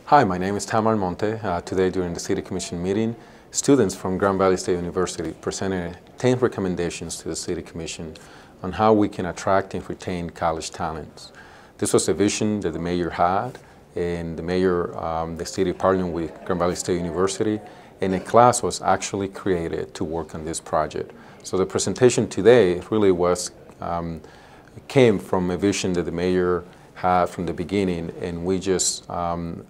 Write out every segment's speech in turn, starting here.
Hi, my name is Tamar Monte. Today during the City Commission meeting, students from Grand Valley State University presented 10 recommendations to the City Commission on how we can attract and retain college talents. This was a vision that the mayor had, and the city partnered with Grand Valley State University, and a class was actually created to work on this project. So the presentation today really came from a vision that the mayor had from the beginning, and we just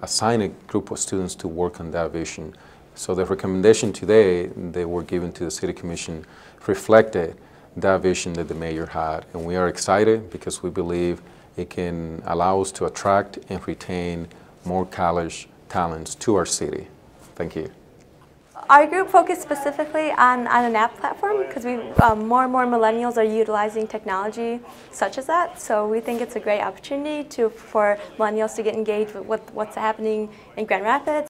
assigned a group of students to work on that vision. So the recommendation today that were given to the City Commission reflected that vision that the mayor had, and we are excited because we believe it can allow us to attract and retain more college talents to our city. Thank you. Our group focused specifically on an app platform because more and more millennials are utilizing technology such as that. So we think it's a great opportunity for millennials to get engaged with what's happening in Grand Rapids.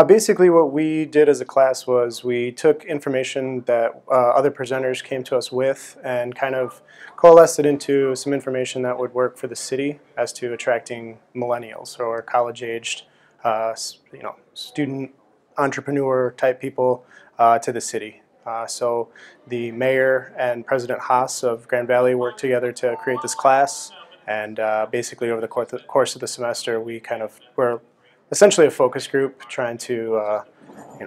Basically what we did as a class was we took information that other presenters came to us with and kind of coalesced it into some information that would work for the city as to attracting millennials or college-aged student entrepreneur type people to the city. So the mayor and President Haas of Grand Valley worked together to create this class, and basically over the course of the semester we were essentially a focus group trying to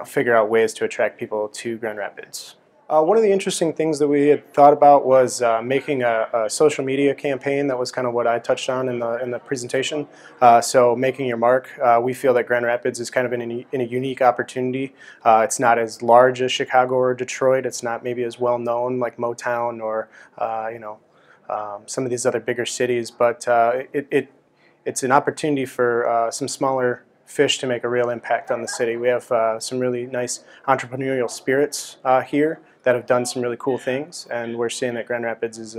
figure out ways to attract people to Grand Rapids. One of the interesting things that we had thought about was making a social media campaign. That was kind of what I touched on in the presentation. So making your mark. We feel that Grand Rapids is kind of in a unique opportunity. It's not as large as Chicago or Detroit. It's not maybe as well known like Motown or some of these other bigger cities, but it's an opportunity for some smaller fish to make a real impact on the city. We have some really nice entrepreneurial spirits here that have done some really cool things, and we're seeing that Grand Rapids is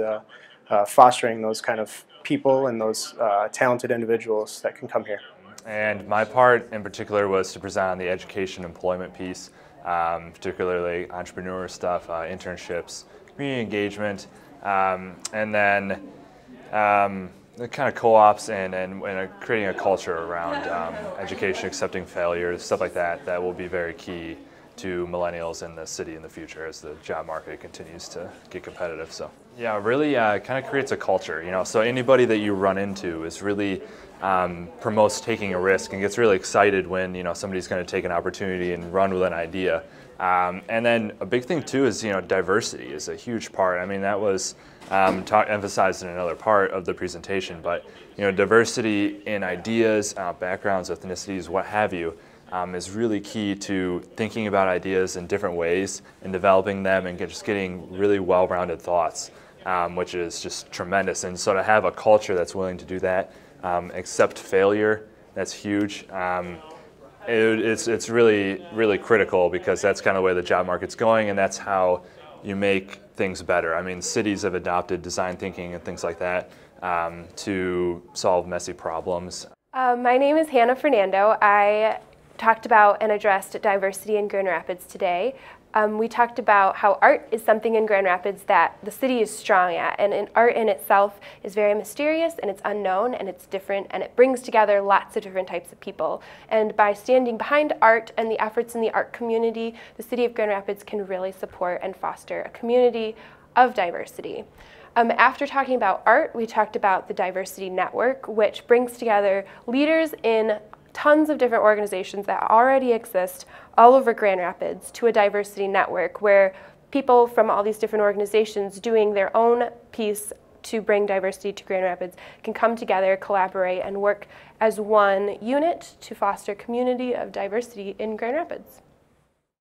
fostering those kind of people and those talented individuals that can come here. And my part in particular was to present on the education employment piece, particularly entrepreneur stuff, internships, community engagement, and then the kind of co-ops and creating a culture around education, accepting failures, stuff like that, that will be very key to millennials in the city in the future as the job market continues to get competitive. So yeah, really kind of creates a culture, so anybody that you run into is really promotes taking a risk and gets really excited when somebody's going to take an opportunity and run with an idea. And then a big thing too is diversity is a huge part. I mean, that was emphasized in another part of the presentation, but diversity in ideas, backgrounds, ethnicities, what have you, is really key to thinking about ideas in different ways and developing them and just getting really well-rounded thoughts, which is just tremendous. And so to have a culture that's willing to do that, accept failure, that's huge. It's really, really critical because that's kind of the way the job market's going, and that's how you make things better. I mean, cities have adopted design thinking and things like that to solve messy problems. My name is Hannah Fernando. I talked about and addressed diversity in Grand Rapids today. We talked about how art is something in Grand Rapids that the city is strong at, and art in itself is very mysterious and it's unknown and it's different and it brings together lots of different types of people. And by standing behind art and the efforts in the art community, the city of Grand Rapids can really support and foster a community of diversity. After talking about art, we talked about the Diversity Network, which brings together leaders in tons of different organizations that already exist all over Grand Rapids to a diversity network where people from all these different organizations doing their own piece to bring diversity to Grand Rapids can come together, collaborate, and work as one unit to foster a community of diversity in Grand Rapids.